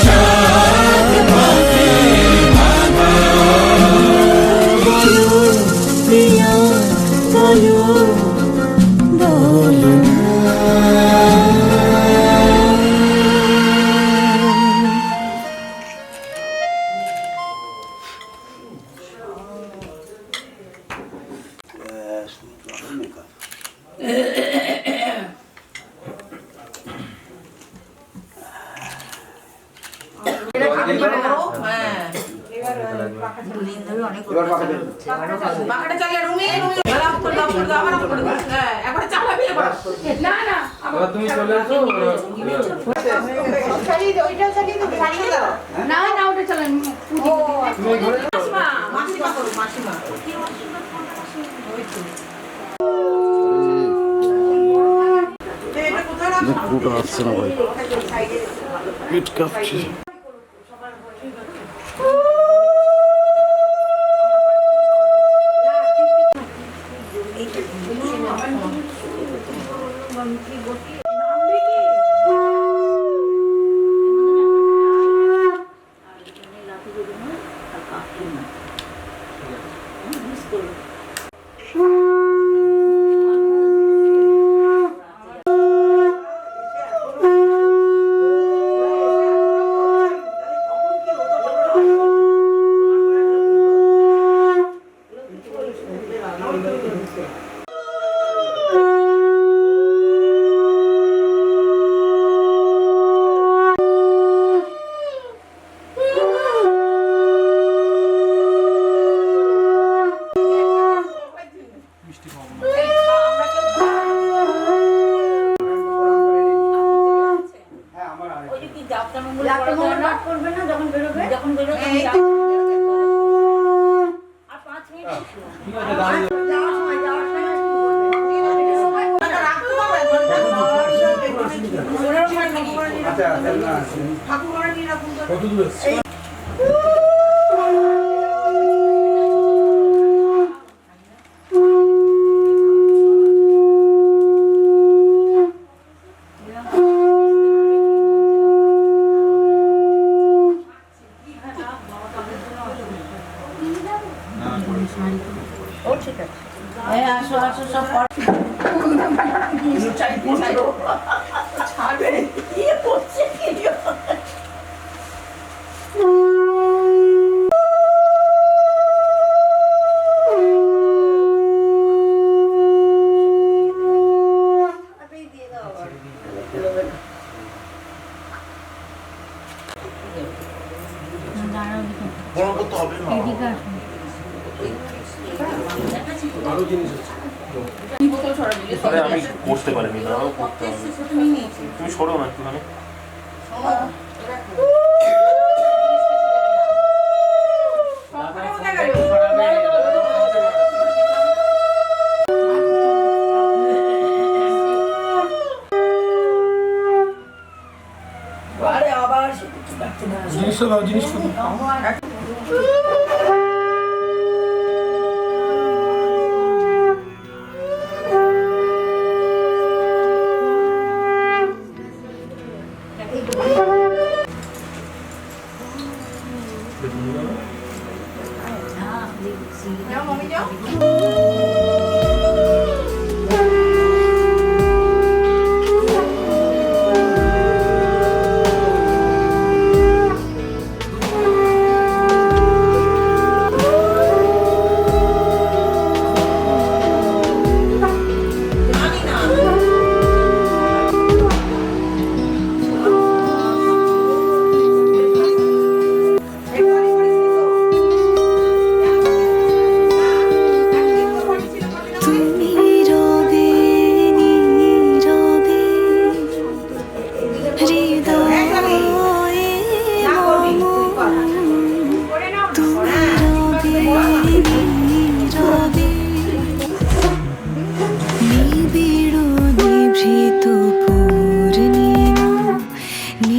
সাত পাখি বাঁধা। বলো প্রিয়া বলো বলো পাখাটা চালিয়ে রুমে একবার চালাবি এবার না না তুমি চলে আসো। না না ওটা চালান মাসিমা করো মাসিমা পুরোটা আসছে না ভাই, পেট কাঁপছে। কত দূর এসছে? আসো আসো সব ছাড়বে কি করছে কি আরে আমি করতে পারিনি, দাঁড়াও করতে হবে। তুমি সরো না একটুখানি। জিনিসটা দাও, জিনিসটা দাও।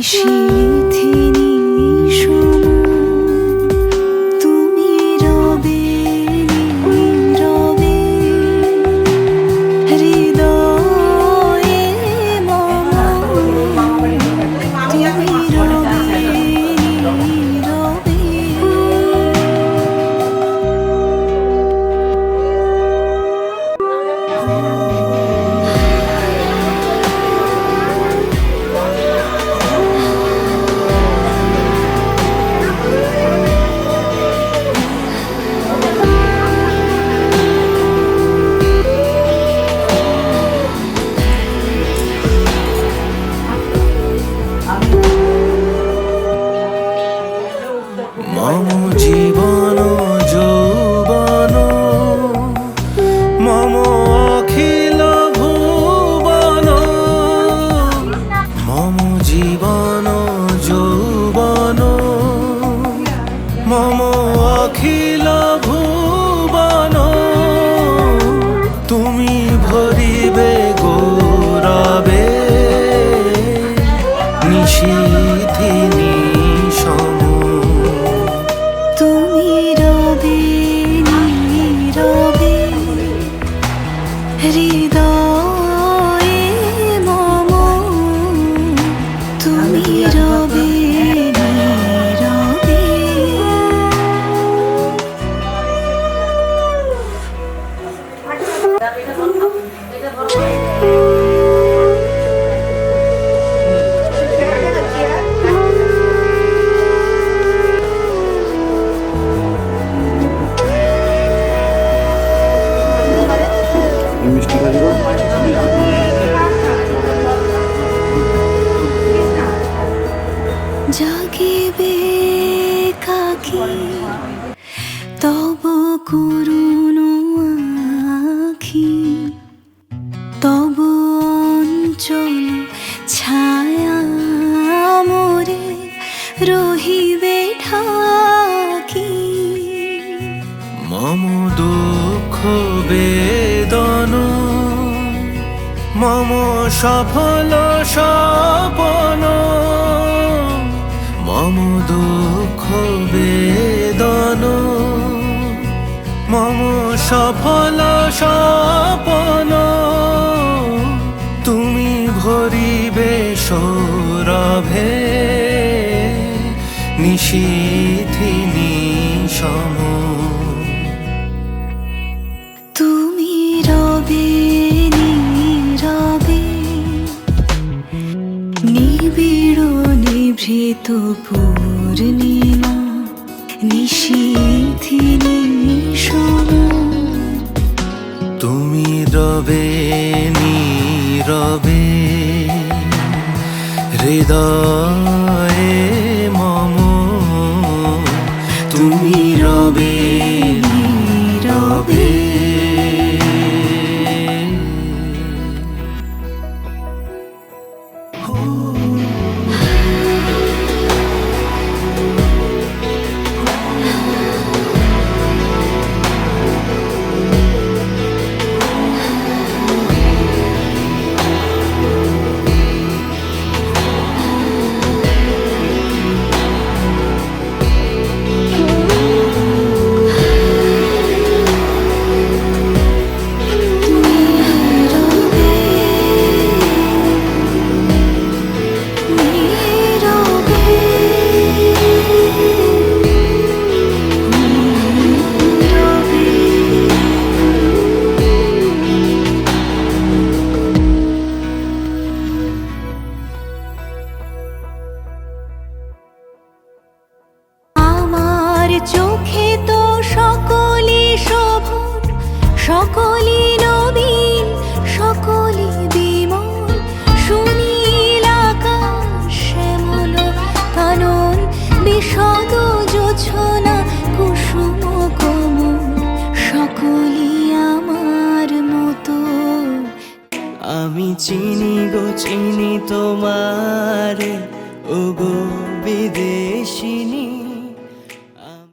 নিশীথিনী সম তুমি রবে নীরবে হৃদয়ে মম তুমি রবে নীরবে মম জীবন যৌবন মম অখিল ভুবন মম জীবন যৌবন মম অখিল ভুবন তুমি ভরিবে গৌরবে নিশীথিনী সম তুমি রবে নীরবে হৃদয়ে মম তুমি রবে নীরবে মিষ্টি খাই গো। জাগিবে কাকি তব করুণ আখি তব অঞ্চল ছায়া মোরে রহিবে ঢাকি মম দুঃখ বেদন মম সফল স্বপন মম দুঃখ বেদন মম সফল স্বপন তুমি ভরিবে সৌরভে নিশীথিনী সম তুমি রবে নীরবে নিবিড় নিভৃত পূর্ণিমা নিশীথিনী সম তুমি রবে নীরবে হৃদয়ে মম তুমি রবে নীরবে চোখে তো সকলি শোভন সকলি নবীন সকলি বিমল সুনীল আকাশ শ্যামল কানন বিশদ জোছনা কুসুম কোমল সকলি আমার মতো আমি চিনি গো চিনি তোমারে ওগো বিদেশিনী